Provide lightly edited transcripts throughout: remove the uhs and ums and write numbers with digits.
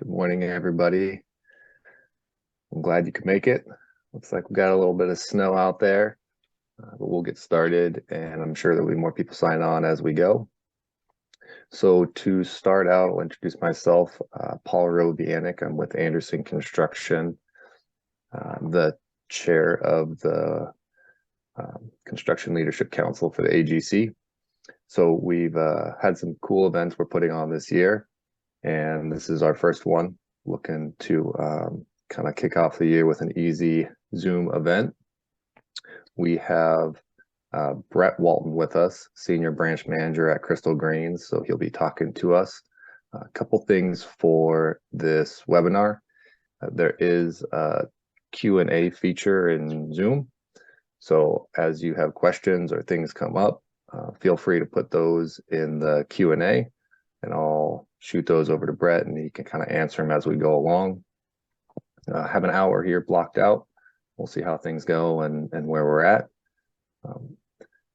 Good morning, everybody. I'm glad you could make it. Looks like we got a little bit of snow out there, but we'll get started, and I'm sure there'll be more people sign on as we go. So to start out, I'll introduce myself, Paul Robianic. I'm with Anderson Construction, the chair of the Construction Leadership Council for the AGC. So we've had some cool events we're putting on this year, and this is our first one, looking to kind of kick off the year with an easy Zoom event. We have Bret Walton with us, Senior Branch Manager at Crystal Greens. So he'll be talking to us. A couple things for this webinar. There is a Q&A feature in Zoom. So as you have questions or things come up, feel free to put those in the Q&A, and I'll shoot those over to Bret, and he can kind of answer them as we go along. Have an hour here blocked out. We'll see how things go and where we're at.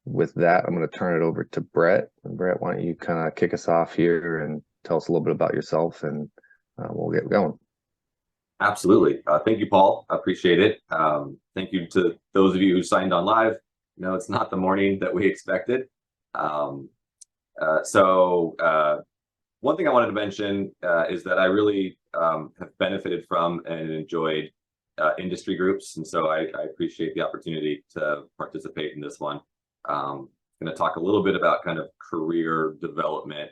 With that, I'm going to turn it over to Bret. And Bret, why don't you kind of kick us off here and tell us a little bit about yourself, and we'll get going. Absolutely. Thank you, Paul. I appreciate it. Thank you to those of you who signed on live. No, it's not the morning that we expected. One thing I wanted to mention is that I really have benefited from and enjoyed industry groups. And so I appreciate the opportunity to participate in this one. I'm going to talk a little bit about kind of career development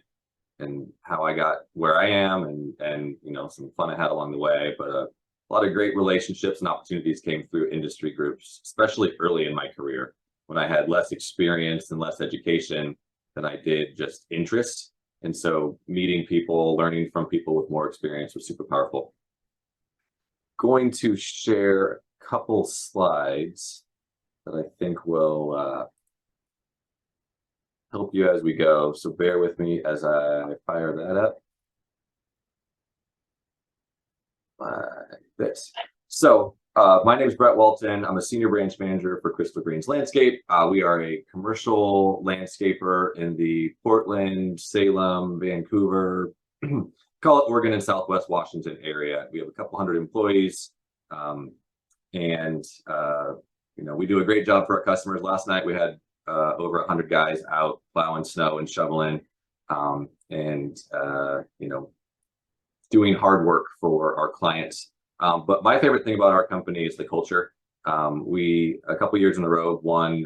and how I got where I am, and you know, some fun I had along the way. But a lot of great relationships and opportunities came through industry groups, especially early in my career when I had less experience and less education than I did just interest. And so meeting people, learning from people with more experience was super powerful. Going to share a couple slides that I think will help you as we go. So bear with me as I fire that up. Like this. So my name is Bret Walton. I'm a Senior Branch Manager for Crystal Greens Landscape. We are a commercial landscaper in the Portland, Salem, Vancouver, call it Oregon and Southwest Washington area. We have a couple hundred employees, you know, we do a great job for our customers. Last night we had over 100 guys out plowing snow and shoveling, you know, doing hard work for our clients. But my favorite thing about our company is the culture. We, a couple years in a row, won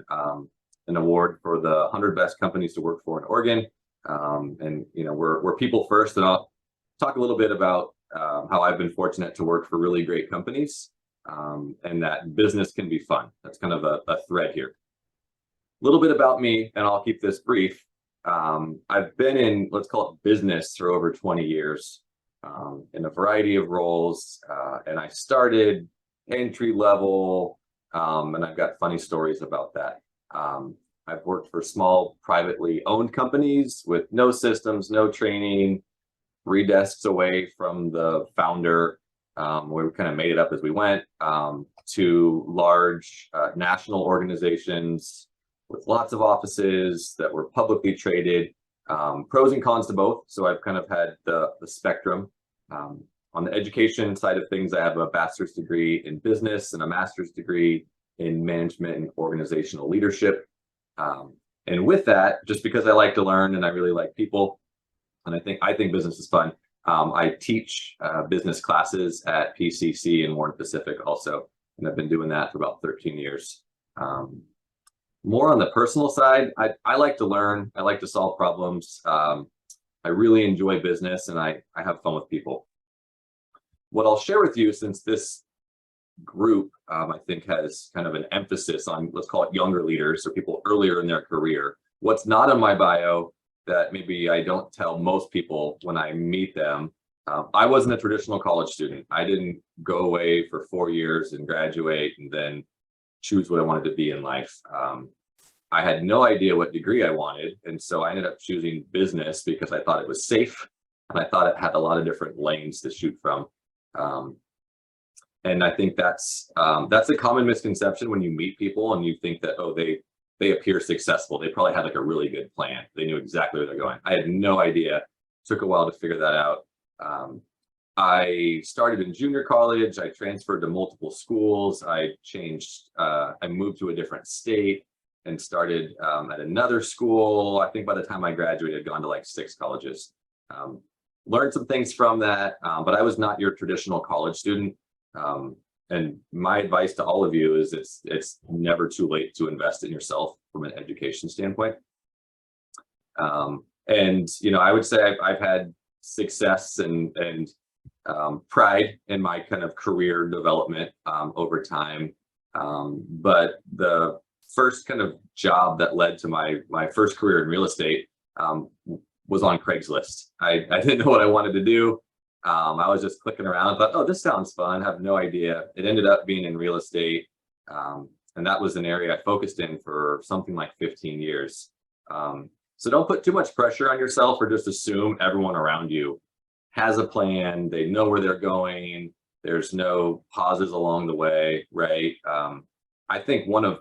an award for the 100 best companies to work for in Oregon. You know, we're people first, and I'll talk a little bit about how I've been fortunate to work for really great companies, and that business can be fun. That's kind of a thread here. A little bit about me, and I'll keep this brief. I've been in, let's call it business, for over 20 years. In a variety of roles, and I started entry level, and I've got funny stories about that. I've worked for small privately owned companies with no systems, no training, 3 desks away from the founder, where we kind of made it up as we went, to large national organizations with lots of offices that were publicly traded. Pros and cons to both. So I've kind of had the spectrum. On the education side of things, I have a bachelor's degree in business and a master's degree in management and organizational leadership. And with that, just because I like to learn and I really like people, and I think business is fun, I teach business classes at PCC and Warren Pacific also, and I've been doing that for about 13 years. More on the personal side, I like to learn. I like to solve problems. I really enjoy business, and I have fun with people. What I'll share with you, since this group, I think, has kind of an emphasis on, let's call it younger leaders, or people earlier in their career. What's not in my bio that maybe I don't tell most people when I meet them, I wasn't a traditional college student. I didn't go away for 4 years and graduate and then choose what I wanted to be in life. I had no idea what degree I wanted, and so I ended up choosing business because I thought it was safe, and I thought it had a lot of different lanes to shoot from. And I think that's a common misconception when you meet people and you think that, oh, they appear successful. They probably had like a really good plan. They knew exactly where they're going. I had no idea. Took a while to figure that out. I started in junior college. I transferred to multiple schools. I moved to a different state and started at another school. I think by the time I graduated, I'd gone to like 6 colleges. Learned some things from that, but I was not your traditional college student. And my advice to all of you is it's never too late to invest in yourself from an education standpoint. And I would say I've had success and pride in my kind of career development over time. But the first kind of job that led to my first career in real estate was on Craigslist. I didn't know what I wanted to do. I was just clicking around and thought, oh, this sounds fun. I have no idea. It ended up being in real estate. And that was an area I focused in for something like 15 years. So don't put too much pressure on yourself or just assume everyone around you has a plan. They know where they're going. There's no pauses along the way, right? I think one of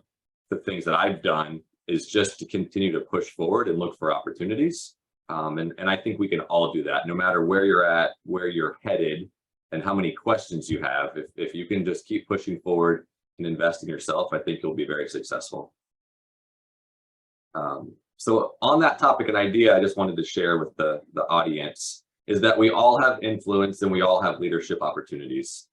the things that I've done is just to continue to push forward and look for opportunities. And I think we can all do that, no matter where you're at, where you're headed, and how many questions you have. If you can just keep pushing forward and invest in yourself, I think you'll be very successful. So on that topic and idea, I just wanted to share with the audience is that we all have influence and we all have leadership opportunities.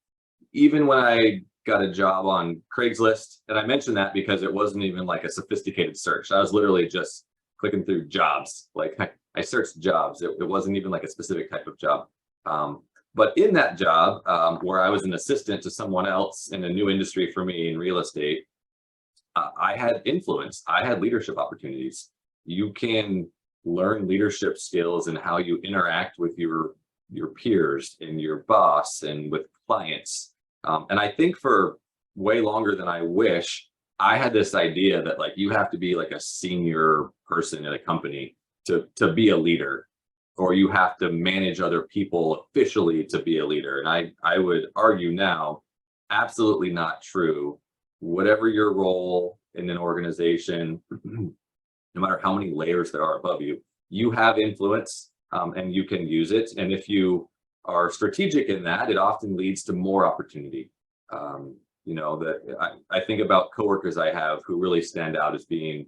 Even when I got a job on Craigslist, and I mentioned that because it wasn't even like a sophisticated search. I was literally just clicking through jobs. Like I searched jobs. It wasn't even like a specific type of job. But in that job, where I was an assistant to someone else in a new industry for me in real estate, I had influence. I had leadership opportunities. You can learn leadership skills and how you interact with your peers and your boss and with clients. And I think for way longer than I wish, I had this idea that like you have to be like a senior person at a company to be a leader, or you have to manage other people officially to be a leader. And I would argue now, absolutely not true. Whatever your role in an organization, no matter how many layers there are above you, you have influence and you can use it. And if you are strategic in that, it often leads to more opportunity. I think about coworkers I have who really stand out as being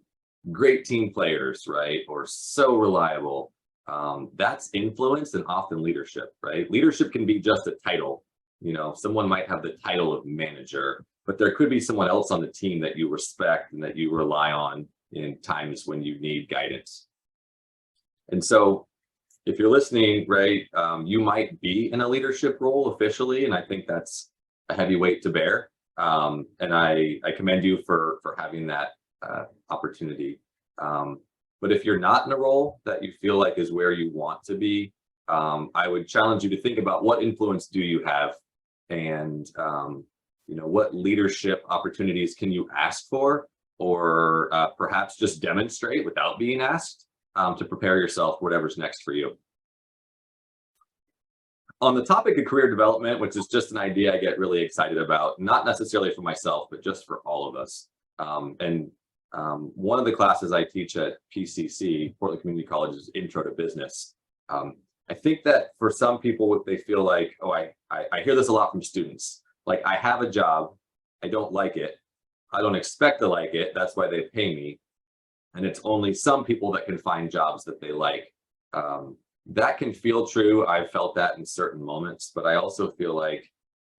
great team players, right? Or so reliable. That's influence and often leadership, right? Leadership can be just a title. Someone might have the title of manager, but there could be someone else on the team that you respect and that you rely on in times when you need guidance. And so if you're listening, right, you might be in a leadership role officially, and I think that's a heavy weight to bear. And I commend you for having that opportunity. But if you're not in a role that you feel like is where you want to be, I would challenge you to think about what influence do you have, and what leadership opportunities can you ask for, or perhaps just demonstrate without being asked, to prepare yourself for whatever's next for you. On the topic of career development, which is just an idea I get really excited about, not necessarily for myself, but just for all of us. One of the classes I teach at PCC, Portland Community College, is Intro to Business. I think that for some people, they feel like, oh, I hear this a lot from students. Like, I have a job, I don't like it, I don't expect to like it, that's why they pay me. And it's only some people that can find jobs that they like. That can feel true. I've felt that in certain moments, but I also feel like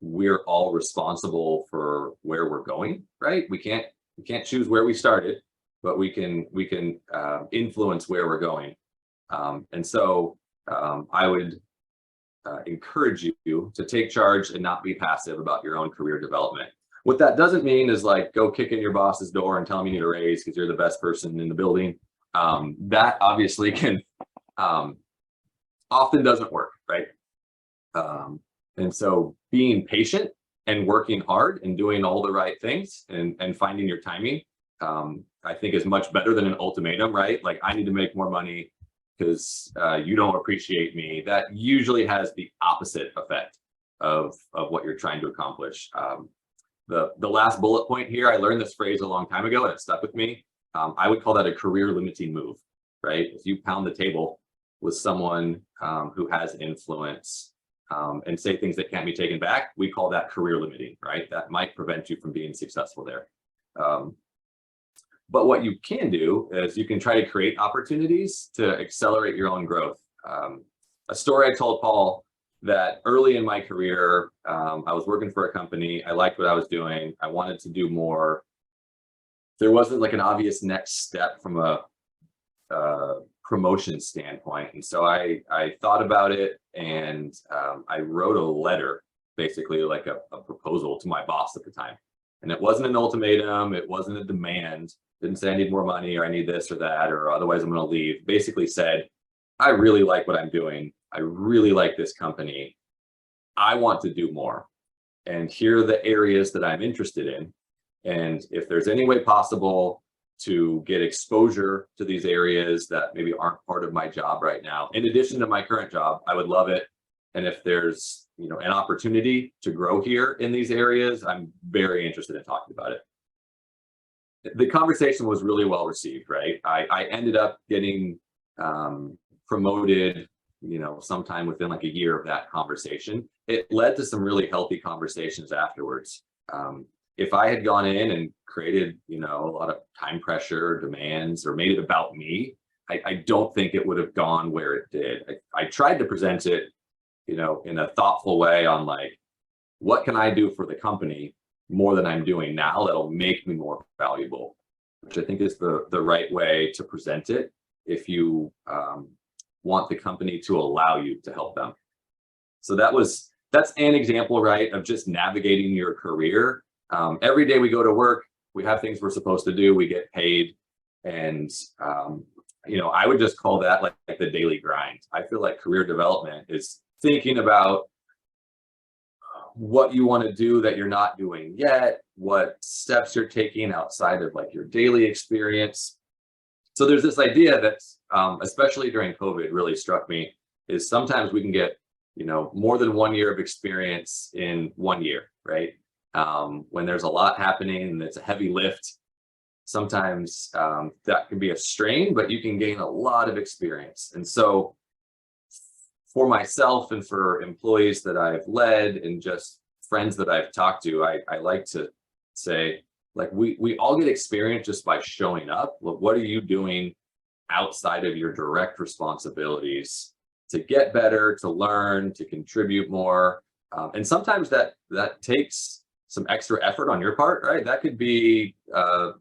we're all responsible for where we're going, right? We can't choose where we started, but we can influence where we're going. And so I would encourage you to take charge and not be passive about your own career development. What that doesn't mean is like go kick in your boss's door and tell him you need a raise because you're the best person in the building. That obviously can often doesn't work, right? And so being patient and working hard and doing all the right things and finding your timing, I think is much better than an ultimatum, right? Like, I need to make more money because you don't appreciate me. That usually has the opposite effect of what you're trying to accomplish. The last bullet point here, I learned this phrase a long time ago and it stuck with me. I would call that a career limiting move, right? If you pound the table with someone who has influence, and say things that can't be taken back, we call that career limiting, right? That might prevent you from being successful there. But what you can do is you can try to create opportunities to accelerate your own growth. A story I told Paul, that early in my career, I was working for a company. I liked what I was doing. I wanted to do more. There wasn't like an obvious next step from a promotion standpoint. And so I thought about it, and I wrote a letter, basically like a proposal to my boss at the time. And it wasn't an ultimatum. It wasn't a demand. Didn't say I need more money or I need this or that, or otherwise I'm going to leave. Basically said, I really like what I'm doing. I really like this company. I want to do more. And here are the areas that I'm interested in. And if there's any way possible to get exposure to these areas that maybe aren't part of my job right now, in addition to my current job, I would love it. And if there's, you know, an opportunity to grow here in these areas, I'm very interested in talking about it. The conversation was really well received, right? I ended up getting promoted, you know, sometime within like a year of that conversation. It led to some really healthy conversations afterwards. If I had gone in and created, you know, a lot of time pressure, demands, or made it about me, I don't think it would have gone where it did. I tried to present it, you know, in a thoughtful way on like, what can I do for the company more than I'm doing now that'll make me more valuable, which I think is the right way to present it if you want the company to allow you to help them. So that's an example, right, of just navigating your career. Every day we go to work, we have things we're supposed to do, we get paid. And, you know, I would just call that like the daily grind. I feel like career development is thinking about what you want to do that you're not doing yet, what steps you're taking outside of like your daily experience. So there's this idea that, especially during COVID, really struck me, is sometimes we can get, you know, more than 1 year of experience in 1 year, right? When there's a lot happening and it's a heavy lift, sometimes that can be a strain, but you can gain a lot of experience. And so for myself and for employees that I've led and just friends that I've talked to, I like to say, like, we all get experience just by showing up. Look, what are you doing outside of your direct responsibilities to get better, to learn, to contribute more? And sometimes that takes some extra effort on your part, right? That could be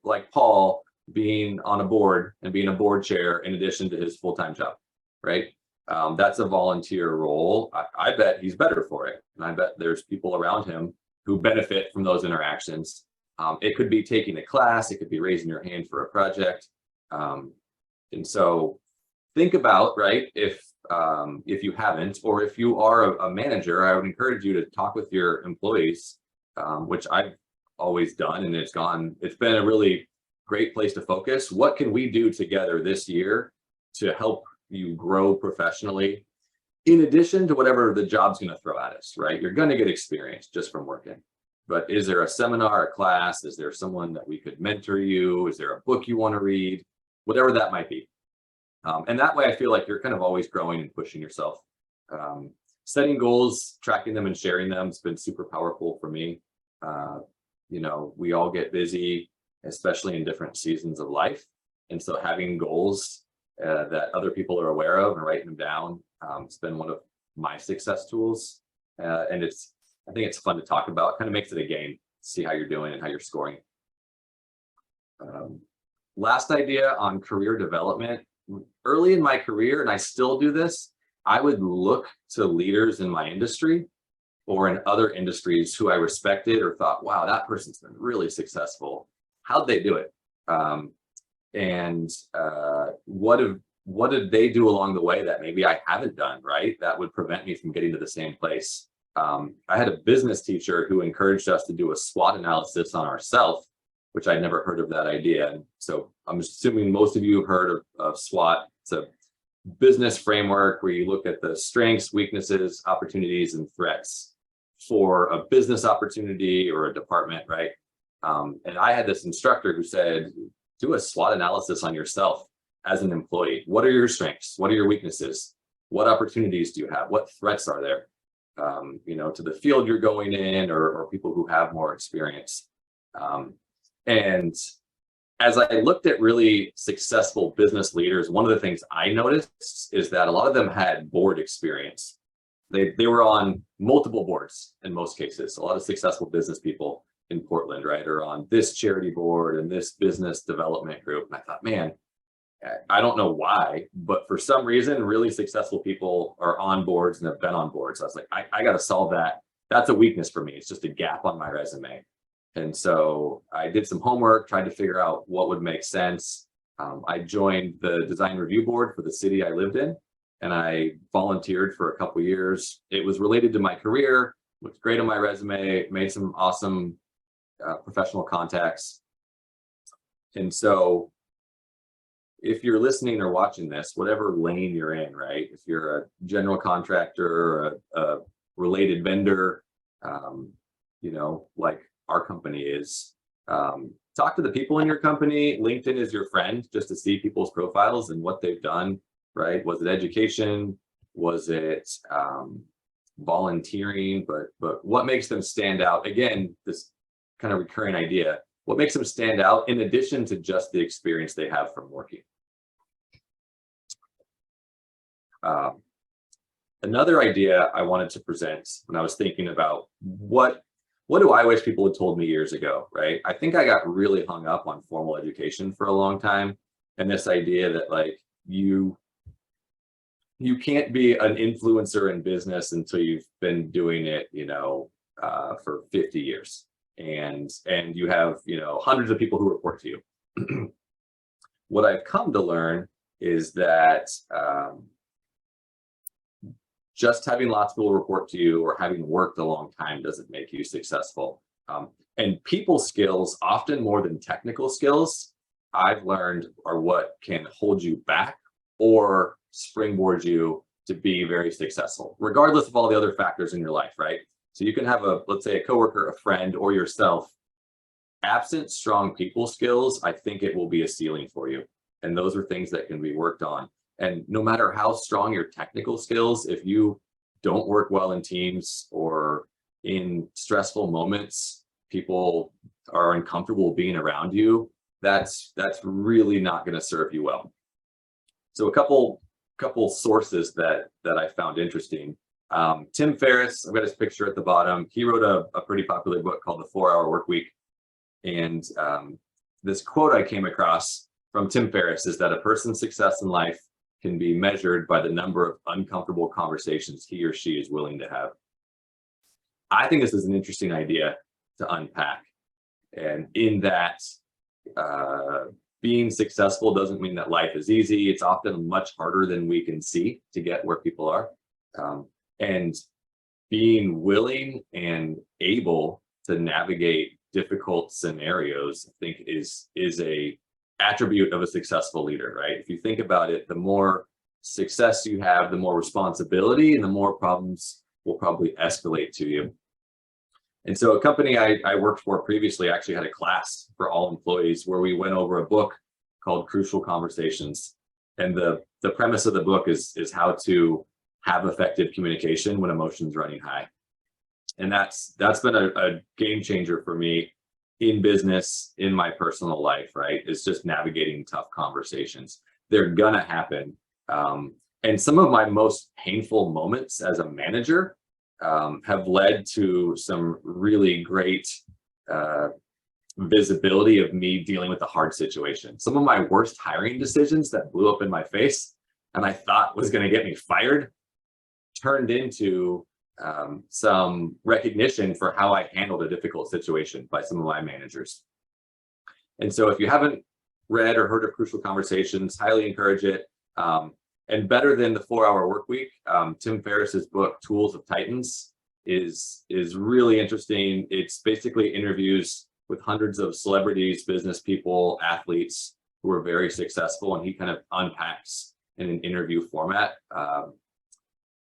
like Paul being on a board and being a board chair in addition to his full-time job, right? That's a volunteer role. I bet he's better for it. And I bet there's people around him who benefit from those interactions. It could be taking a class, it could be raising your hand for a project. And so think about, right, if you haven't, or if you are a manager, I would encourage you to talk with your employees, which I've always done, and it's been a really great place to focus. What can we do together this year to help you grow professionally, in addition to whatever the job's going to throw at us, right? You're going to get experience just from working. But is there a seminar, a class? Is there someone that we could mentor you? Is there a book you want to read? Whatever that might be. And that way I feel like you're kind of always growing and pushing yourself. Setting goals, tracking them and sharing them has been super powerful for me. You know, we all get busy, especially in different seasons of life. And so having goals that other people are aware of and writing them down, it's been one of my success tools. And I think it's fun to talk about. It kind of makes it a game, see how you're doing and how you're scoring. Last idea on career development. Early in my career, and I still do this, I would look to leaders in my industry or in other industries who I respected or thought, wow, that person's been really successful. How'd they do it? And what did they do along the way that maybe I haven't done, right? That would prevent me from getting to the same place. I had a business teacher who encouraged us to do a SWOT analysis on ourselves, which I'd never heard of that idea. And so I'm assuming most of you have heard of SWOT. It's a business framework where you look at the strengths, weaknesses, opportunities, and threats for a business opportunity or a department, right? And I had this instructor who said, do a SWOT analysis on yourself as an employee. What are your strengths? What are your weaknesses? What opportunities do you have? What threats are there? you know, to the field you're going in, or people who have more experience. And as I looked at really successful business leaders, one of the things I noticed is that a lot of them had board experience. They were on multiple boards in most cases. A lot of successful business people in Portland, right, are on this charity board and this business development group. And I thought, man, I don't know why, but for some reason, really successful people are on boards and have been on boards. So I was like, I got to solve that. That's a weakness for me. It's just a gap on my resume. And so I did some homework, tried to figure out what would make sense. I joined the design review board for the city I lived in, and I volunteered for a couple of years. It was related to my career, looked great on my resume, made some awesome professional contacts. And so if you're listening or watching this, whatever lane you're in, right? If you're a general contractor or a related vendor, you know, like our company is, talk to the people in your company. LinkedIn is your friend, just to see people's profiles and what they've done, right? Was it education? Was it volunteering? But what makes them stand out? Again, this kind of recurring idea, what makes them stand out in addition to just the experience they have from working? Another idea I wanted to present when I was thinking about what do I wish people had told me years ago, right? I think I got really hung up on formal education for a long time, and this idea that like you can't be an influencer in business until you've been doing it, you know, for 50 years, and you have, you know, hundreds of people who report to you. What I've come to learn is that just having lots of people report to you or having worked a long time doesn't make you successful. And people skills, often more than technical skills, I've learned are what can hold you back or springboard you to be very successful, regardless of all the other factors in your life, right? So you can have let's say a coworker, a friend, or yourself. Absent strong people skills, I think it will be a ceiling for you. And those are things that can be worked on. And no matter how strong your technical skills, if you don't work well in teams or in stressful moments, people are uncomfortable being around you, that's really not going to serve you well. So a couple sources that I found interesting. Tim Ferriss, I've got his picture at the bottom. He wrote a pretty popular book called The 4-Hour Workweek. And this quote I came across from Tim Ferriss is that a person's success in life can be measured by the number of uncomfortable conversations he or she is willing to have. I think this is an interesting idea to unpack. And in that, being successful doesn't mean that life is easy. It's often much harder than we can see to get where people are. And being willing and able to navigate difficult scenarios, I think is a attribute of a successful leader, right? If you think about it, the more success you have, the more responsibility and the more problems will probably escalate to you. And so a company I worked for previously actually had a class for all employees where we went over a book called Crucial Conversations. And the premise of the book is how to have effective communication when emotions running high. And that's been a game changer for me in business, in my personal life, right? It's just navigating tough conversations. They're gonna happen. And some of my most painful moments as a manager have led to some really great visibility of me dealing with a hard situation. Some of my worst hiring decisions that blew up in my face and I thought was gonna get me fired turned into some recognition for how I handled a difficult situation by some of my managers. And so if you haven't read or heard of Crucial Conversations, highly encourage it. And better than the 4-Hour Workweek, Tim Ferriss's book, Tools of Titans, is really interesting. It's basically interviews with hundreds of celebrities, business people, athletes who are very successful, and he kind of unpacks in an interview format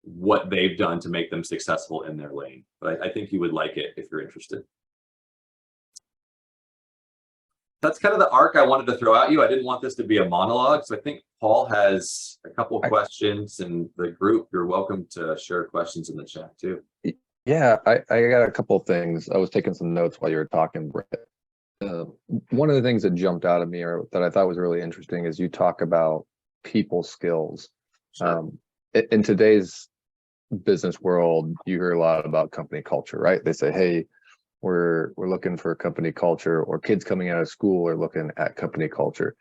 what they've done to make them successful in their lane. But I think you would like it if you're interested. that's kind of the arc I wanted to throw at you. I didn't want this to be a monologue. So I think Paul has a couple I, questions in the group. You're welcome to share questions in the chat too. yeah, I got a couple of things. I was taking some notes while you were talking, Brett. Uh, One of the things that jumped out at me or that I thought was really interesting is you talk about people skills. Sure. In today's business world, you hear a lot about company culture, right? They say, hey, we're looking for company culture, or kids coming out of school are looking at company culture.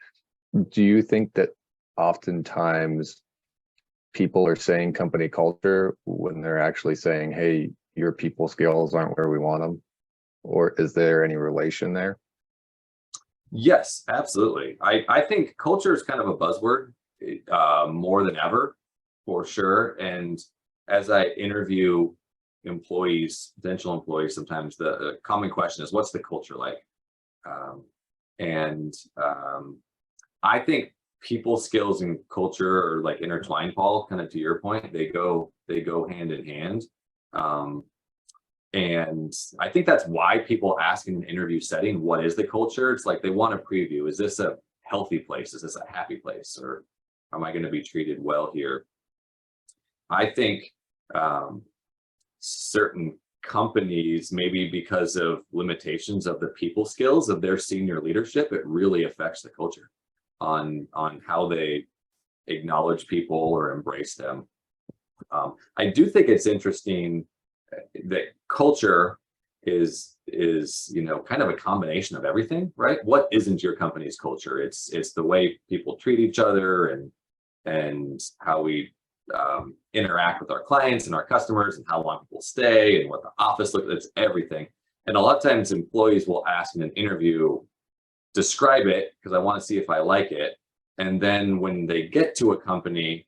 Do you think that oftentimes people are saying company culture when they're actually saying, hey, your people skills aren't where we want them? Or is there any relation there? Yes, absolutely. I think culture is kind of a buzzword more than ever, for sure. And as I interview employees, potential employees, sometimes the common question is, what's the culture like? Um, and I think people skills and culture are like intertwined, Paul, kind of to your point. They go hand in hand. Um, and I think that's why people ask in an interview setting, what is the culture? It's like they want a preview. Is this a healthy place? Is this a happy place? Or am I going to be treated well here? I think um, certain companies, maybe because of limitations of the people skills of their senior leadership, it really affects the culture on how they acknowledge people or embrace them. I do think it's interesting that culture is kind of a combination of everything, right? What isn't your company's culture? It's the way people treat each other and how we interact with our clients and our customers and how long people stay and what the office looks. It's everything. And a lot of times employees will ask in an interview, describe it because I want to see if I like it. And then when they get to a company,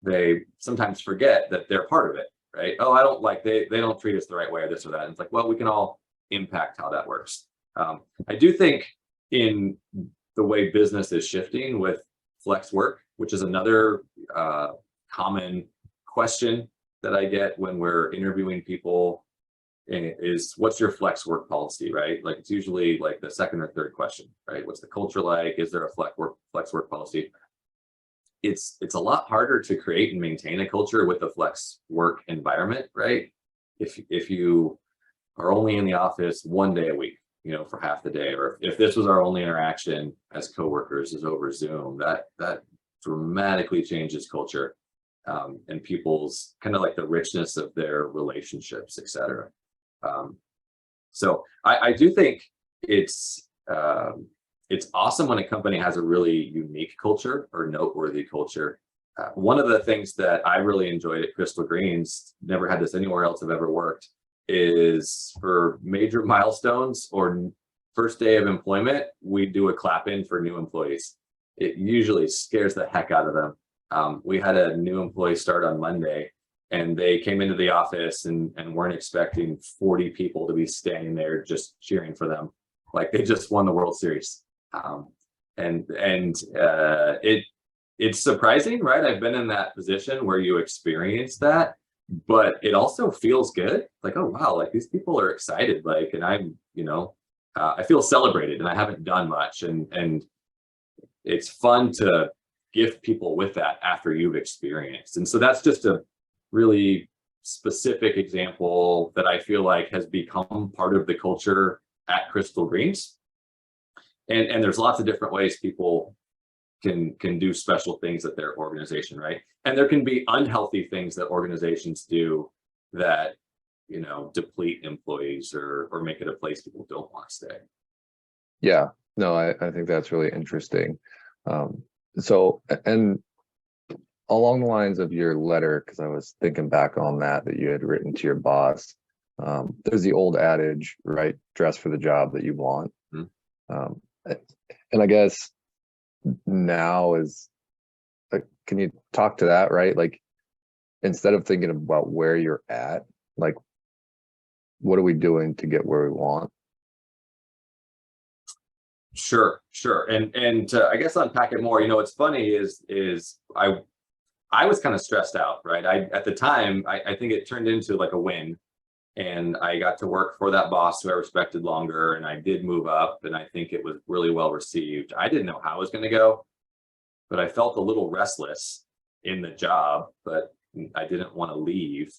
they sometimes forget that they're part of it, right? Oh, I don't like, they don't treat us the right way or this or that. And it's like, well, we can all impact how that works. I do think in the way business is shifting with flex work, which is another common question that I get when we're interviewing people, is what's your flex work policy, right? Like it's usually like the second or third question, right? What's the culture like? Is there a flex work policy? It's a lot harder to create and maintain a culture with a flex work environment, right? If you are only in the office one day a week, for half the day, or if this was our only interaction as coworkers is over Zoom, that dramatically changes culture and people's kind of like the richness of their relationships, et cetera. So I do think it's awesome when a company has a really unique culture or noteworthy culture. One of the things that I really enjoyed at Crystal Greens, never had this anywhere else I've ever worked, is for major milestones or first day of employment, we do a clap in for new employees. It usually scares the heck out of them. We had a new employee start on Monday, and they came into the office and weren't expecting 40 people to be standing there just cheering for them, like they just won the World Series. It's surprising, right? I've been in that position where you experience that, but it also feels good. Like, oh wow, like these people are excited, like, and I'm, I feel celebrated, and I haven't done much, and it's fun to gift people with that after you've experienced. And so that's just a really specific example that I feel like has become part of the culture at Crystal Greens. And there's lots of different ways people can do special things at their organization, right? And there can be unhealthy things that organizations do that, deplete employees or make it a place people don't want to stay. Yeah, no, I think that's really interesting. So, and along the lines of your letter, because I was thinking back on that you had written to your boss, there's the old adage, right? Dress for the job that you want. Mm-hmm. And I guess now is, can you talk to that, right? Like, instead of thinking about where you're at, like, what are we doing to get where we want? Sure. And I guess unpack it more, what's funny is I was kind of stressed out, right? At the time, I think it turned into like a win And I got to work for that boss who I respected longer, and I did move up, and I think it was really well received. I didn't know how it was going to go, but I felt a little restless in the job, but I didn't want to leave.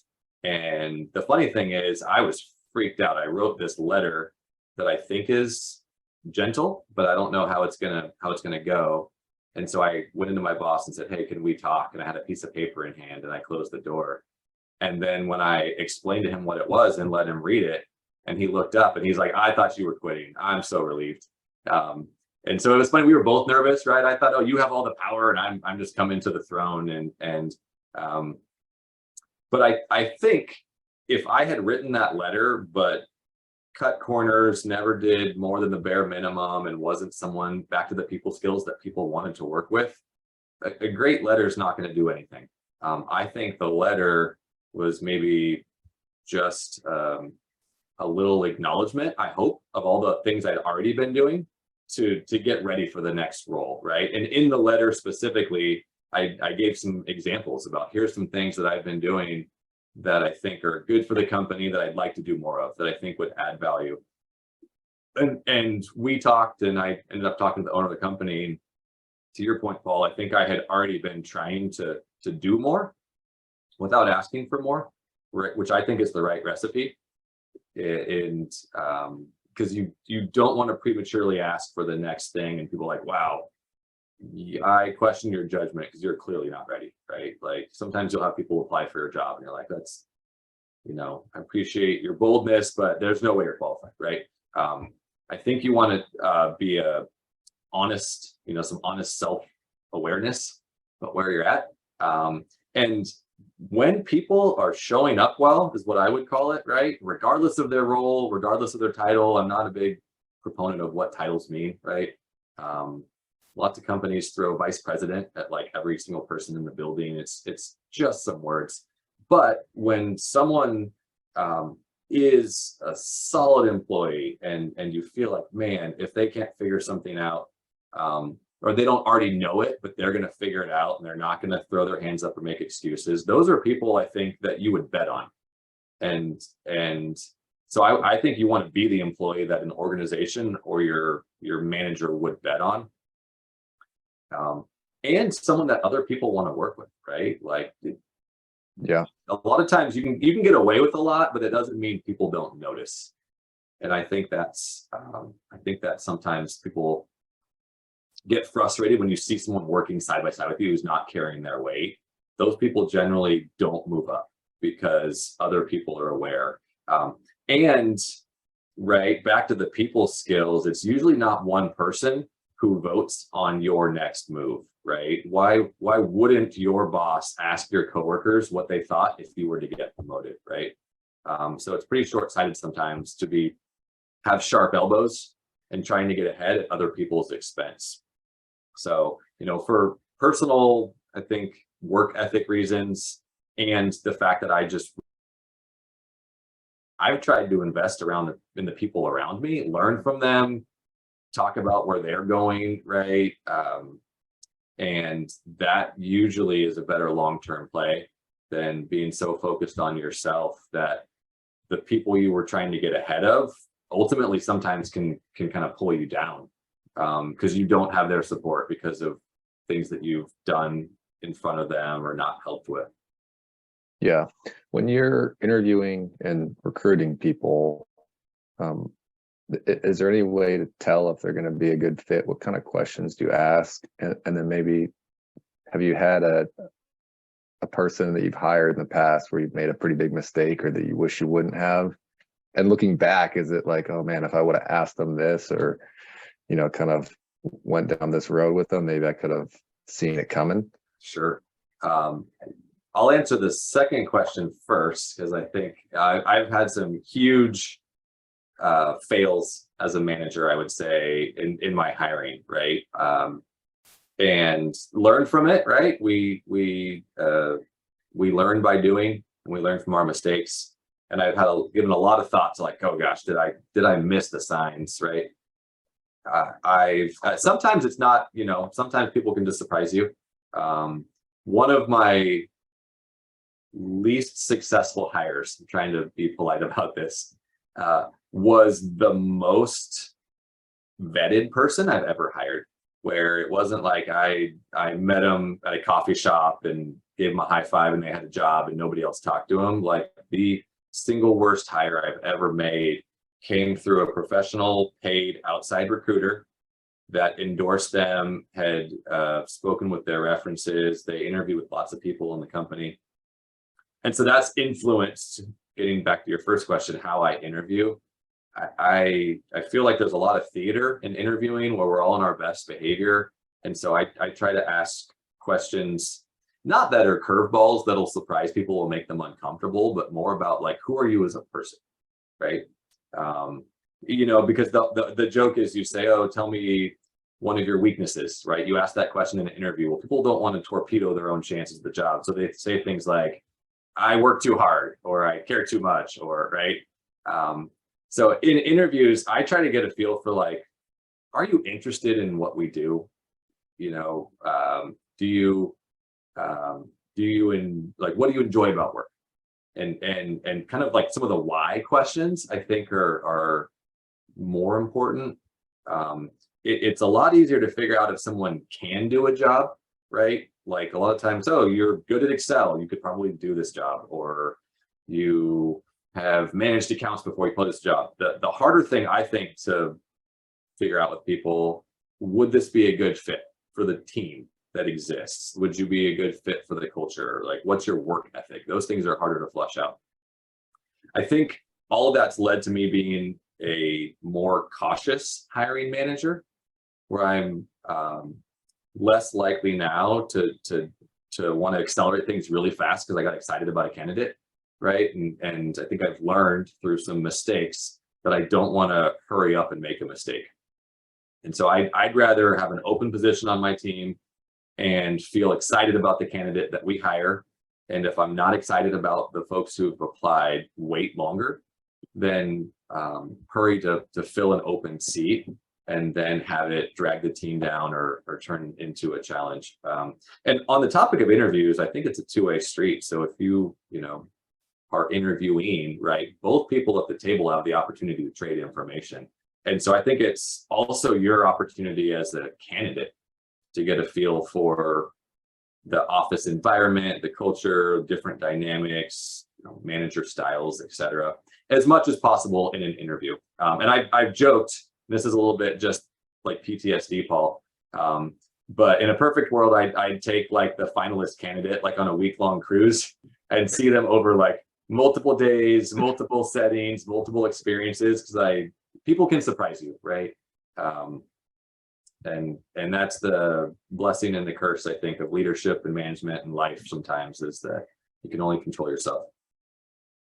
And the funny thing is, I was freaked out. I wrote this letter that I think is gentle, but I don't know how it's gonna go. And so I went into my boss and said, "Hey, can we talk?" And I had a piece of paper in hand, and I closed the door. And then when I explained to him what it was and let him read it, and he looked up and he's like, "I thought you were quitting. I'm so relieved." And so it was funny. We were both nervous, right? I thought, "Oh, you have all the power, and I'm just coming to the throne." Um, but I think if I had written that letter, but cut corners, never did more than the bare minimum, and wasn't someone, back to the people skills, that people wanted to work with, a great letter is not going to do anything. I think the letter was maybe just a little acknowledgement, I hope, of all the things I'd already been doing to get ready for the next role, right? And in the letter specifically, I gave some examples about, here's some things that I've been doing that I think are good for the company, that I'd like to do more of, that I think would add value. And we talked, and I ended up talking to the owner of the company. And to your point, Paul, I think I had already been trying to do more without asking for more, which I think is the right recipe. And because you don't want to prematurely ask for the next thing, and people are like, "Wow, I question your judgment because you're clearly not ready," right? Like sometimes you'll have people apply for your job, and you're like, "That's, I appreciate your boldness, but there's no way you're qualified," right? I think you want to be honest, some honest self-awareness about where you're at. And when people are showing up well, is what I would call it, right? Regardless of their role, regardless of their title. I'm not a big proponent of what titles mean, right? Lots of companies throw vice president at like every single person in the building. It's just some words. But when someone is a solid employee, and you feel like, man, if they can't figure something out, or they don't already know it, but they're going to figure it out, and they're not going to throw their hands up or make excuses, those are people I think that you would bet on. And so I think you want to be the employee that an organization or your manager would bet on. And someone that other people want to work with, right? Like, Yeah. a lot of times you can get away with a lot, but it doesn't mean people don't notice. And I think that sometimes people get frustrated when you see someone working side by side with you who's not carrying their weight. Those people generally don't move up because other people are aware. And right back to the people skills, it's usually not one person who votes on your next move, right? Why wouldn't your boss ask your coworkers what they thought if you were to get promoted, right? So it's pretty short-sighted sometimes to have sharp elbows and trying to get ahead at other people's expense. So, for personal, I think, work ethic reasons, and the fact that I've tried to invest in the people around me, learn from them, talk about where they're going, right? And that usually is a better long-term play than being so focused on yourself that the people you were trying to get ahead of ultimately sometimes can kind of pull you down, because you don't have their support because of things that you've done in front of them or not helped with. Yeah. When you're interviewing and recruiting people, is there any way to tell if they're going to be a good fit? What kind of questions do you ask? And then maybe, have you had a person that you've hired in the past where you've made a pretty big mistake, or that you wish you wouldn't have? And looking back, is it like, oh man, if I would have asked them this, or, kind of went down this road with them, maybe I could have seen it coming? Sure. I'll answer the second question first, because I think I've had some huge fails as a manager, I would say, in my hiring, right? And learn from it, right? We learn by doing, and we learn from our mistakes. And I've given a lot of thought to, like, oh gosh, did I miss the signs, right? Sometimes it's not, sometimes people can just surprise you. One of my least successful hires, I'm trying to be polite about this, was the most vetted person I've ever hired, where it wasn't like I met them at a coffee shop and gave them a high five and they had a job and nobody else talked to them. Like, the single worst hire I've ever made came through a professional paid outside recruiter that endorsed them, had spoken with their references. They interviewed with lots of people in the company. And so that's influenced, getting back to your first question, how I interview. I feel like there's a lot of theater in interviewing where we're all in our best behavior. And so I try to ask questions, not that are curveballs that'll surprise people or make them uncomfortable, but more about like, who are you as a person, right? Because the joke is, you say, oh, tell me one of your weaknesses, right? You ask that question in an interview. Well, people don't want to torpedo their own chances of the job. So they say things like, I work too hard, or I care too much, or right. So in interviews, I try to get a feel for like, are you interested in what we do? Do you what do you enjoy about work? And kind of like some of the why questions I think are more important. It's a lot easier to figure out if someone can do a job, right? Like a lot of times, oh, you're good at Excel, you could probably do this job, or you have managed accounts before you play this job. The harder thing, I think, to figure out with people, would this be a good fit for the team that exists? Would you be a good fit for the culture? Like, what's your work ethic? Those things are harder to flush out. I think all of that's led to me being a more cautious hiring manager, where I'm less likely now to want to accelerate things really fast because I got excited about a candidate, right? And I think I've learned through some mistakes that I don't want to hurry up and make a mistake. And so I'd rather have an open position on my team and feel excited about the candidate that we hire. And if I'm not excited about the folks who've applied, wait longer than hurry to fill an open seat and then have it drag the team down or turn into a challenge. And on the topic of interviews, I think it's a two-way street. So if you are interviewing, right, both people at the table have the opportunity to trade information. And so I think it's also your opportunity as a candidate to get a feel for the office environment, the culture, different dynamics, manager styles, et cetera, as much as possible in an interview. And I've joked, this is a little bit just like PTSD, Paul, but in a perfect world, I'd take like the finalist candidate like on a week-long cruise and see them over like multiple days, multiple settings, multiple experiences, because people can surprise you, right? And that's the blessing and the curse, I think, of leadership and management and life sometimes, is that you can only control yourself.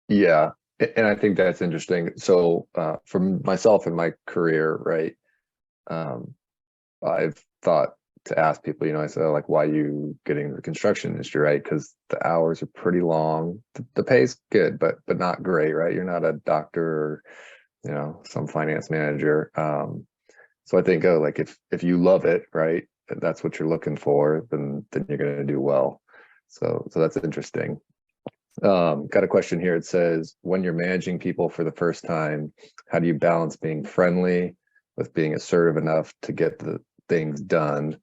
Yeah. And I think that's interesting. So for myself in my career, right, I've thought to ask people, I said, like, why are you getting into the construction industry, right? Because the hours are pretty long. The pay's good, but not great, right? You're not a doctor or, some finance manager. So I think, like, if you love it, right, that's what you're looking for, then you're going to do well. So that's interesting. Got a question here. It says, when you're managing people for the first time, how do you balance being friendly with being assertive enough to get the things done,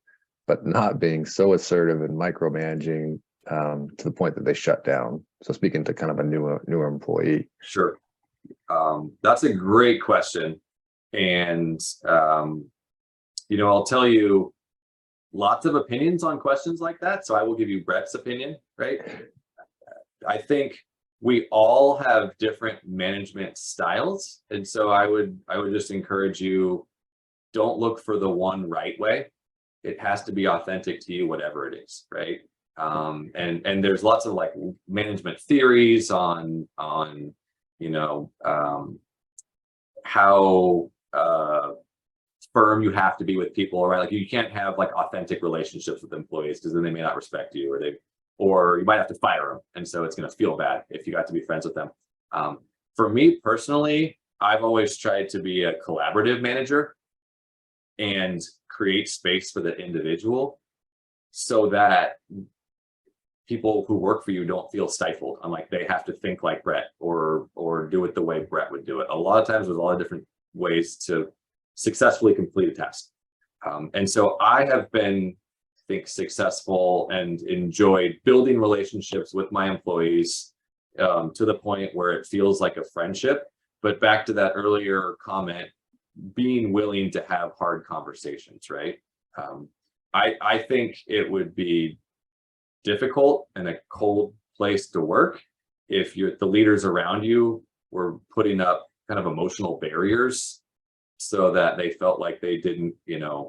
but not being so assertive and micromanaging to the point that they shut down? So speaking to kind of a newer employee. Sure. That's a great question. And, I'll tell you lots of opinions on questions like that. So I will give you Bret's opinion, right? I think we all have different management styles. And so I would just encourage you, don't look for the one right way. It has to be authentic to you, whatever it is, right? And there's lots of like management theories on how firm you have to be with people, right? Like, you can't have like authentic relationships with employees because then they may not respect you, or you might have to fire them. And so it's going to feel bad if you got to be friends with them. For me personally, I've always tried to be a collaborative manager and create space for the individual so that people who work for you don't feel stifled. I'm like, they have to think like Bret or do it the way Bret would do it. A lot of times there's a lot of different ways to successfully complete a task. And so I have been, I think, successful and enjoyed building relationships with my employees to the point where it feels like a friendship. But back to that earlier comment, being willing to have hard conversations, right? I think it would be difficult and a cold place to work if the leaders around you were putting up kind of emotional barriers so that they felt like they didn't,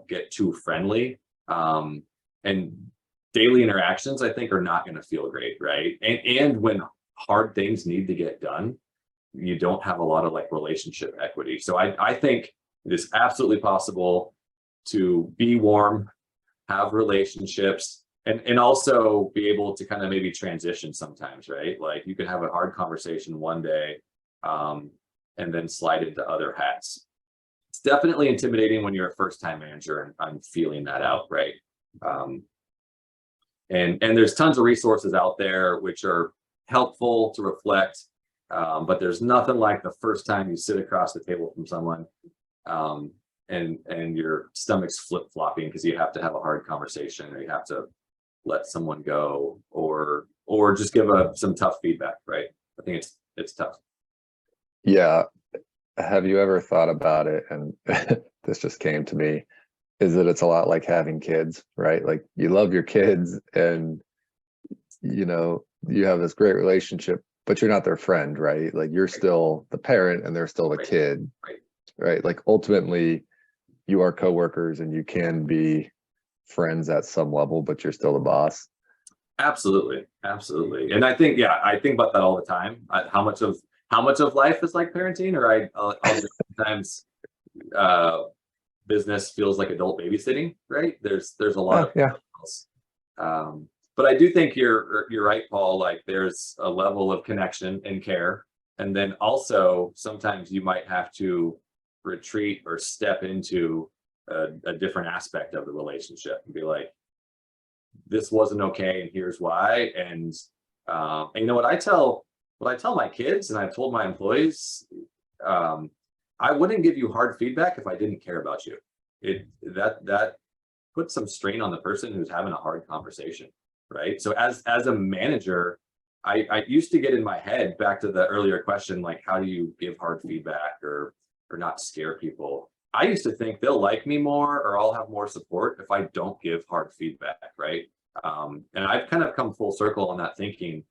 get too friendly. And daily interactions, I think, are not going to feel great, right? And when hard things need to get done, you don't have a lot of like relationship equity. So I think it is absolutely possible to be warm, have relationships, and also be able to kind of maybe transition sometimes, right? Like you can have a hard conversation one day and then slide into other hats. It's definitely intimidating when you're a first-time manager, and I'm feeling that out, right? And there's tons of resources out there which are helpful to reflect, but there's nothing like the first time you sit across the table from someone and your stomach's flip-flopping because you have to have a hard conversation, or you have to let someone go, or just give some tough feedback, right? I think it's tough. Yeah. Have you ever thought about it? And this just came to me, is that it's a lot like having kids, right? Like you love your kids and, you have this great relationship, but you're not their friend, right? Like you're still the parent and they're still the kid, right? Like ultimately you are coworkers and you can be friends at some level, but you're still the boss. Absolutely. And I think about that all the time. How much of life is like parenting, or I'll just sometimes business feels like adult babysitting, right? There's a lot of else. But I do think you're right, Paul. Like there's a level of connection and care, and then also sometimes you might have to retreat or step into a different aspect of the relationship and be like, this wasn't okay, and here's why. And you know what I tell my kids, and I've told my employees, I wouldn't give you hard feedback if I didn't care about you. That puts some strain on the person who's having a hard conversation, right? So as a manager, I used to get in my head, back to the earlier question, like how do you give hard feedback or not scare people? I used to think they'll like me more or I'll have more support if I don't give hard feedback, right? And I've kind of come full circle on that thinking.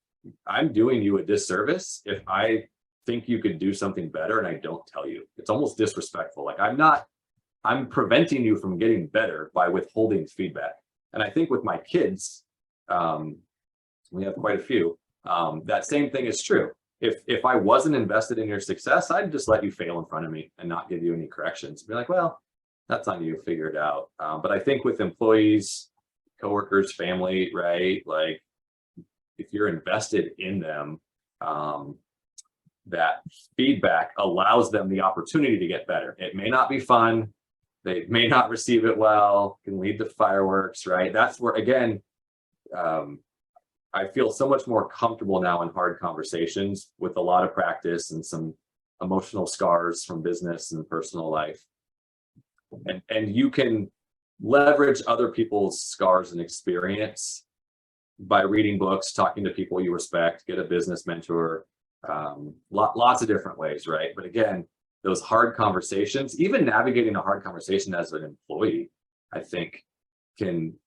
I'm doing you a disservice if I think you could do something better and I don't tell you. It's almost disrespectful. Like I'm preventing you from getting better by withholding feedback. And I think with my kids, we have quite a few, that same thing is true. If I wasn't invested in your success, I'd just let you fail in front of me and not give you any corrections. Be like, well, that's on you, figure it out. But I think with employees, coworkers, family, right? Like if you're invested in them, that feedback allows them the opportunity to get better. It may not be fun. They may not receive it well, can lead to fireworks, right? That's where, again, I feel so much more comfortable now in hard conversations with a lot of practice and some emotional scars from business and personal life. And you can leverage other people's scars and experience by reading books, talking to people you respect, get a business mentor, lots of different ways, right? But again, those hard conversations, even navigating a hard conversation as an employee, I think can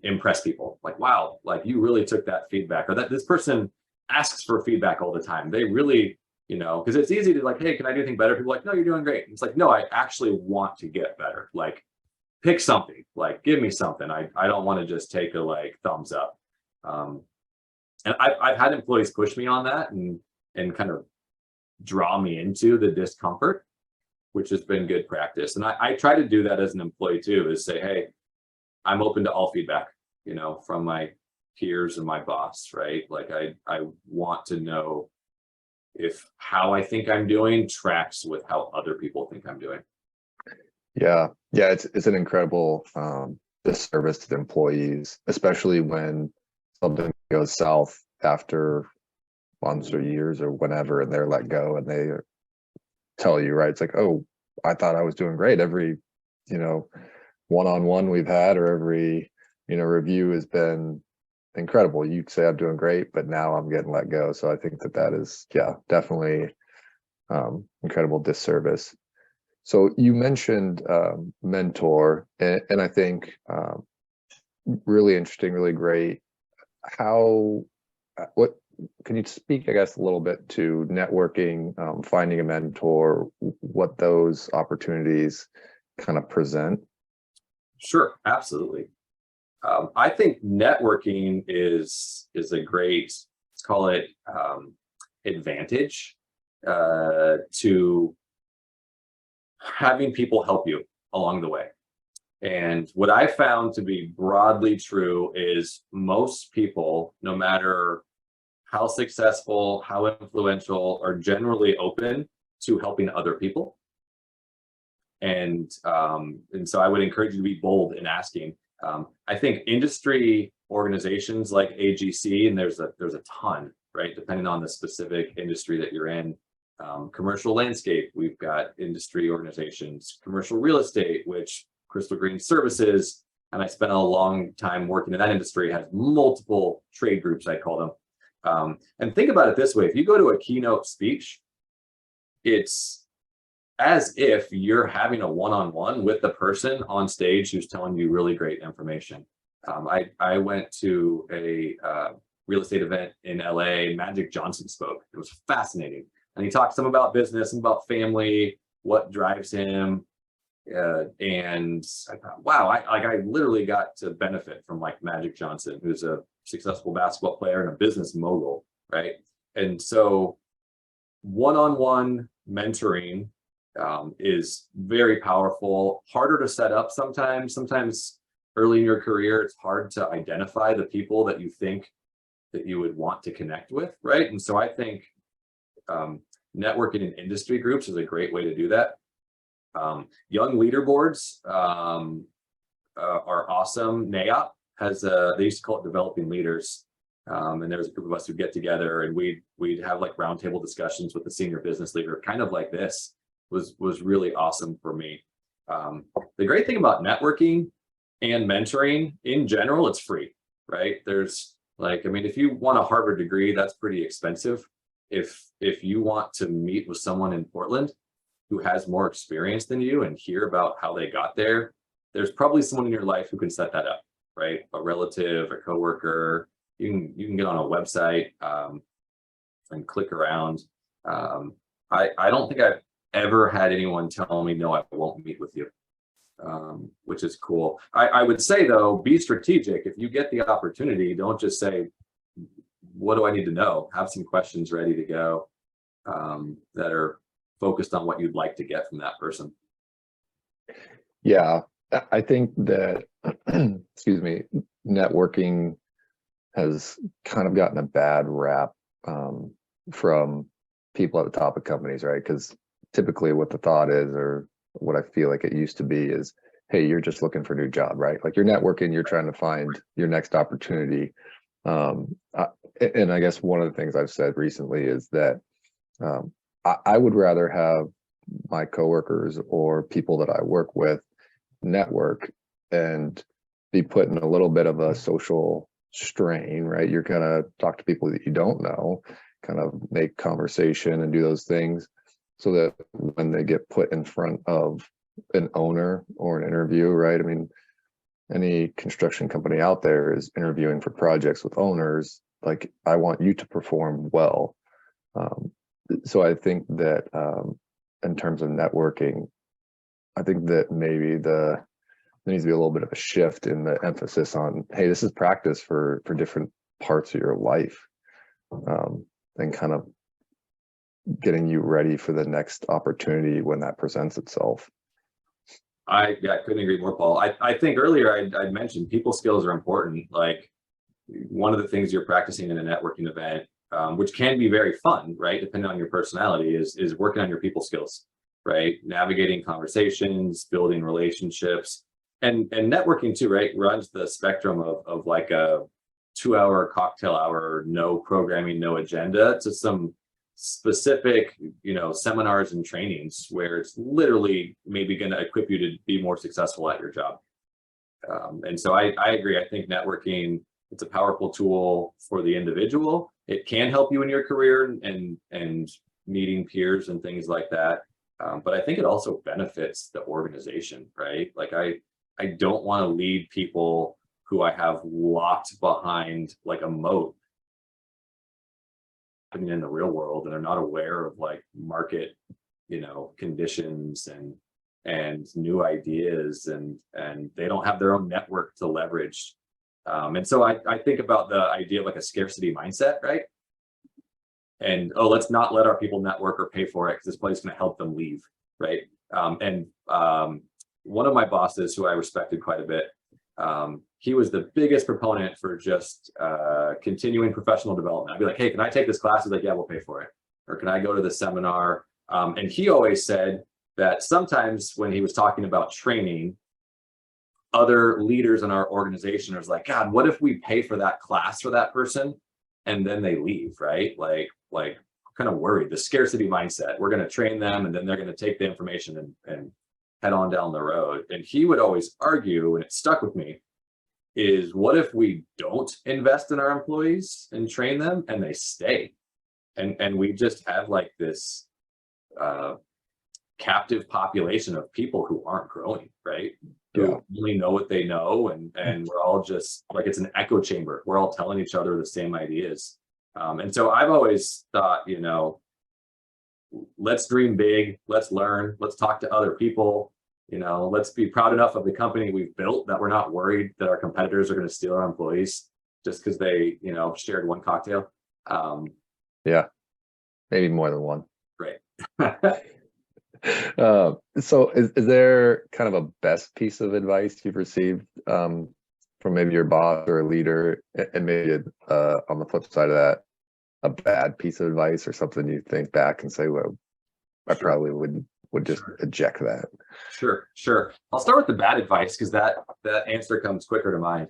impress people. Like, wow, like you really took that feedback, or that this person asks for feedback all the time. They really, because it's easy to like, hey, can I do anything better? People are like, no, you're doing great. It's like, no, I actually want to get better. Like, pick something, like give me something. I don't want to just take a like thumbs up. And I've had employees push me on that and kind of draw me into the discomfort, which has been good practice. And I try to do that as an employee too, is say, hey, I'm open to all feedback, from my peers and my boss, right? Like I want to know if how I think I'm doing tracks with how other people think I'm doing. Yeah. It's an incredible disservice to the employees, especially when something goes south after months or years or whenever, and they're let go, and they tell you, right, it's like, oh, I thought I was doing great. Every, one-on-one we've had, or every, review has been incredible. You say I'm doing great, but now I'm getting let go. So I think that is, yeah, definitely incredible disservice. So you mentioned mentor, and I think really interesting, really great. What can you speak, I guess, a little bit to networking, finding a mentor, what those opportunities kind of present? Sure, absolutely. I think networking is a great, let's call it, advantage to having people help you along the way. And what I found to be broadly true is most people, no matter how successful, how influential, are generally open to helping other people. And so I would encourage you to be bold in asking. I think industry organizations like AGC, and there's a ton, right? Depending on the specific industry that you're in. Commercial landscape, we've got industry organizations, commercial real estate, which Crystal Green Services, and I spent a long time working in that industry, has multiple trade groups, I call them. And think about it this way: if you go to a keynote speech, it's as if you're having a one-on-one with the person on stage who's telling you really great information. I went to a real estate event in LA. Magic Johnson spoke. It was fascinating. And he talked some about business and about family, what drives him. And I thought, wow, I literally got to benefit from like Magic Johnson, who's a successful basketball player and a business mogul, right? And so one-on-one mentoring is very powerful, harder to set up sometimes. Sometimes early in your career, it's hard to identify the people that you think that you would want to connect with, right? And so I think networking in industry groups is a great way to do that. Young leaderboards are awesome. NAIOP has they used to call it developing leaders. And there was a group of us who get together, and we'd have like roundtable discussions with the senior business leader, kind of like this. Was really awesome for me. The great thing about networking and mentoring in general, it's free, right? There's like, I mean, if you want a Harvard degree, that's pretty expensive. If you want to meet with someone in Portland who has more experience than you and hear about how they got there, there's probably someone in your life who can set that up, right? A relative, a coworker. You can get on a website and click around. I don't think I've ever had anyone tell me, no, I won't meet with you, which is cool. I would say, though, be strategic. If you get the opportunity, don't just say, what do I need to know? Have some questions ready to go that are focused on what you'd like to get from that person. Yeah, I think that, excuse me, networking has kind of gotten a bad rap from people at the top of companies, right? Because typically what the thought is, or what I feel like it used to be, is, hey, you're just looking for a new job, right? Like you're networking, you're trying to find your next opportunity. And I guess one of the things I've said recently is that I would rather have my coworkers or people that I work with network and be put in a little bit of a social strain, right? You're gonna talk to people that you don't know, kind of make conversation and do those things, so that when they get put in front of an owner or an interview, right? I mean, any construction company out there is interviewing for projects with owners. Like, I want you to perform well. So I think that in terms of networking, I think that maybe there needs to be a little bit of a shift in the emphasis on, hey, this is practice for different parts of your life, and kind of getting you ready for the next opportunity when that presents itself. I couldn't agree more, Paul. I think earlier I'd mentioned people skills are important. Like, one of the things you're practicing in a networking event, which can be very fun, right? Depending on your personality, is working on your people skills, right? Navigating conversations, building relationships, and networking too, right? Runs the spectrum of like a 2-hour cocktail hour, no programming, no agenda, to some specific, seminars and trainings where it's literally maybe going to equip you to be more successful at your job. And so I agree. I think networking, it's a powerful tool for the individual. It can help you in your career and meeting peers and things like that. But I think it also benefits the organization, right? Like I don't want to lead people who I have locked behind like a moat in the real world, and they're not aware of like market, conditions and new ideas, and they don't have their own network to leverage. And so I think about the idea of like a scarcity mindset, right? And let's not let our people network or pay for it because this place is going to help them leave, right? One of my bosses, who I respected quite a bit, he was the biggest proponent for just continuing professional development. I'd be like, hey, can I take this class? He's like, yeah, we'll pay for it. Or can I go to the seminar? And he always said that sometimes when he was talking about training, other leaders in our organization are like, God, what if we pay for that class for that person and then they leave, right? Like kind of worried, the scarcity mindset. We're going to train them and then they're going to take the information and head on down the road. And he would always argue, and it stuck with me, is what if we don't invest in our employees and train them and they stay? And we just have like this captive population of people who aren't growing, right? Who only know what they know, and we're all just like, it's an echo chamber. We're all telling each other the same ideas. And so I've always thought, let's dream big, let's learn, let's talk to other people, let's be proud enough of the company we've built that we're not worried that our competitors are going to steal our employees just because they, shared one cocktail. Yeah, maybe more than one. Right. So is there kind of a best piece of advice you've received from maybe your boss or a leader, and maybe on the flip side of that, a bad piece of advice or something you think back and say, well, I probably would just eject that? Sure. I'll start with the bad advice because that answer comes quicker to mind.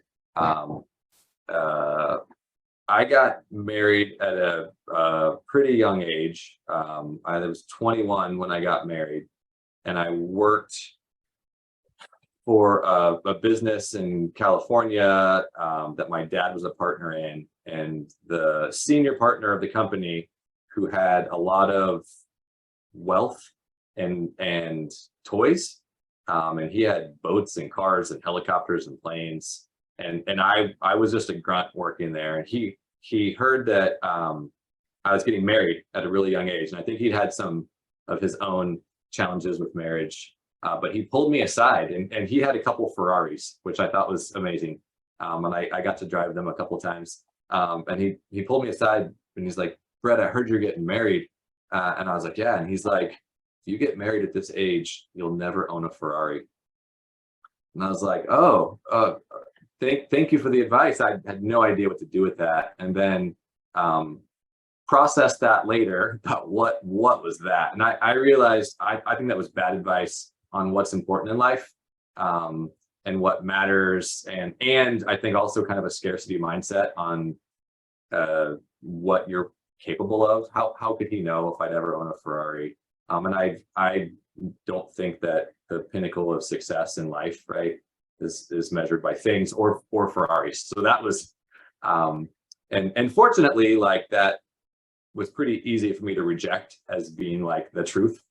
I got married at a pretty young age. I was 21 when I got married, and I worked for a business in California that my dad was a partner in, and the senior partner of the company, who had a lot of wealth and toys, and he had boats and cars and helicopters and planes, and I was just a grunt working there, and he heard that I was getting married at a really young age, and I think he'd had some of his own challenges with marriage, but he pulled me aside, and he had a couple Ferraris, which I thought was amazing, and I got to drive them a couple times, and he pulled me aside and he's like, Bret, I heard you're getting married, and I was like, yeah, and he's like, if you get married at this age, you'll never own a Ferrari. And I was like, oh, thank you for the advice. I had no idea what to do with that. And then processed that later about what was that. And I realized I think that was bad advice on what's important in life, and what matters. And I think also kind of a scarcity mindset on what you're capable of. How could he know if I'd ever own a Ferrari? And I don't think that the pinnacle of success in life, right, is measured by things or Ferraris. So that was, and fortunately, like, that was pretty easy for me to reject as being like the truth.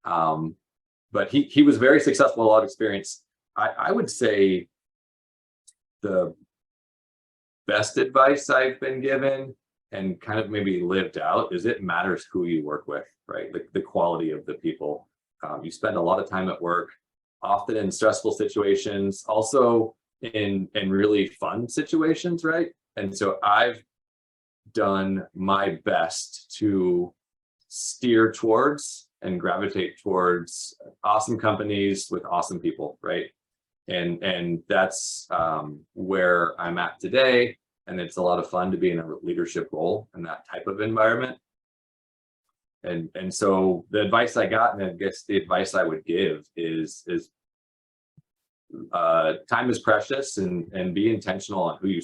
But he was very successful, a lot of experience. I would say the best advice I've been given and kind of maybe lived out is it matters who you work with, right? The quality of the people. You spend a lot of time at work, often in stressful situations, also in really fun situations, right? And so I've done my best to steer towards and gravitate towards awesome companies with awesome people, right? And that's where I'm at today. And it's a lot of fun to be in a leadership role in that type of environment. And so the advice I got, and I guess the advice I would give is time is precious, and be intentional on who you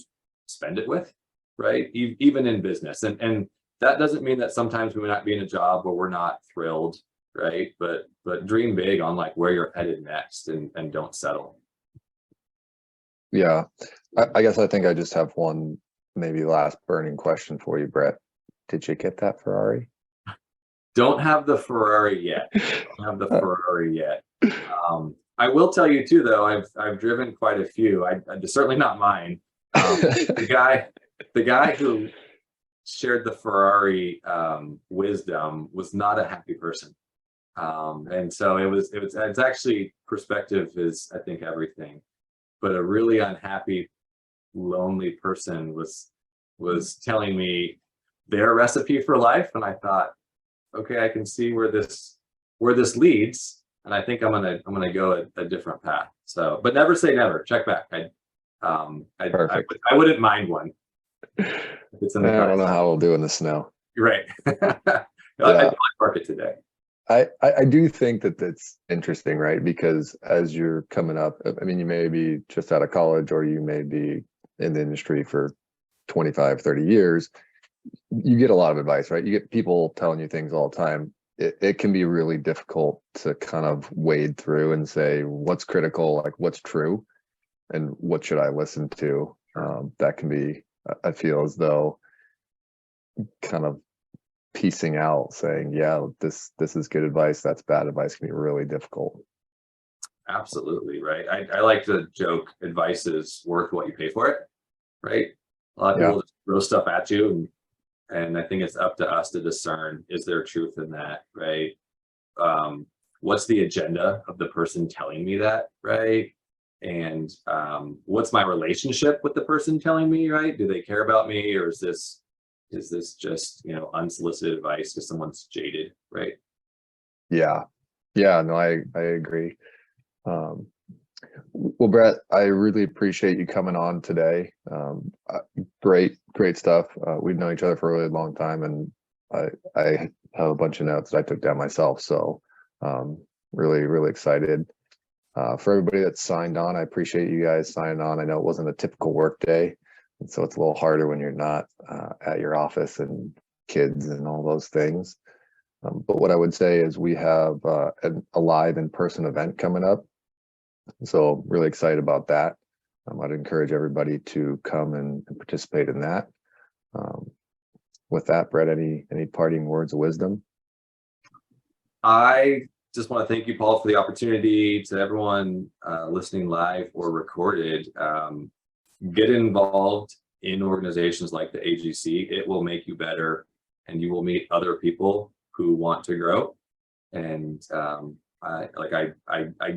spend it with, right? Even in business. And that doesn't mean that sometimes we may not be in a job where we're not thrilled, right? But dream big on like where you're headed next, and don't settle. Yeah. I guess I think I just have one maybe last burning question for you, Bret. Did you get that Ferrari? Don't have the Ferrari yet. Don't have the Ferrari yet. I will tell you too, though, I've driven quite a few. I certainly not mine. The guy who shared the Ferrari wisdom was not a happy person. And so it's actually, perspective is, I think, everything. But a really unhappy, lonely person was telling me their recipe for life, and I thought, okay, I can see where this leads, and I think I'm gonna go a different path. So, but never say never. Check back. Perfect. I wouldn't mind one. It's in the I don't know how it'll do in the snow. Right. I park it today. I do think that that's interesting, right? Because as you're coming up, I mean, you may be just out of college, or you may be in the industry for 25, 30 years. You get a lot of advice, right? You get people telling you things all the time. It can be really difficult to kind of wade through and say what's critical, like what's true, and what should I listen to. That can be, I feel as though, kind of piecing out, saying, yeah, this is good advice, that's bad advice, can be really difficult. Absolutely, right. I like to joke, advice is worth what you pay for it, right? A lot of people just throw stuff at you, and I think it's up to us to discern, is there truth in that, right? What's the agenda of the person telling me that, right? And what's my relationship with the person telling me, right? Do they care about me, or is this just, unsolicited advice because someone's jaded, right? Yeah, no, I agree. Well, Bret, I really appreciate you coming on today. Great stuff. We've known each other for a really long time, and I have a bunch of notes that I took down myself. So really excited. For everybody that's signed on, I appreciate you guys signing on. I know it wasn't a typical work day, and so it's a little harder when you're not at your office and kids and all those things. But what I would say is we have a live in-person event coming up. So really excited about that. I'd encourage everybody to come and participate in that. With that, Bret, any parting words of wisdom? I just want to thank you, Paul, for the opportunity. To everyone listening live or recorded, get involved in organizations like the AGC. It will make you better, and you will meet other people who want to grow. And I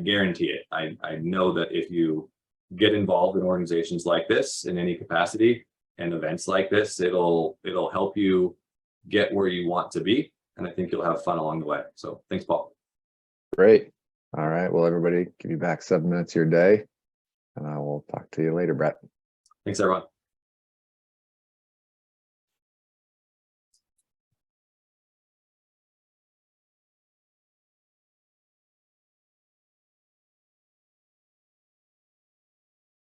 guarantee it. I know that if you get involved in organizations like this in any capacity, and events like this, it'll help you get where you want to be. And I think you'll have fun along the way. So thanks, Paul. Great. All right. Well, everybody, give you back 7 minutes of your day, and I will talk to you later, Bret. Thanks, everyone.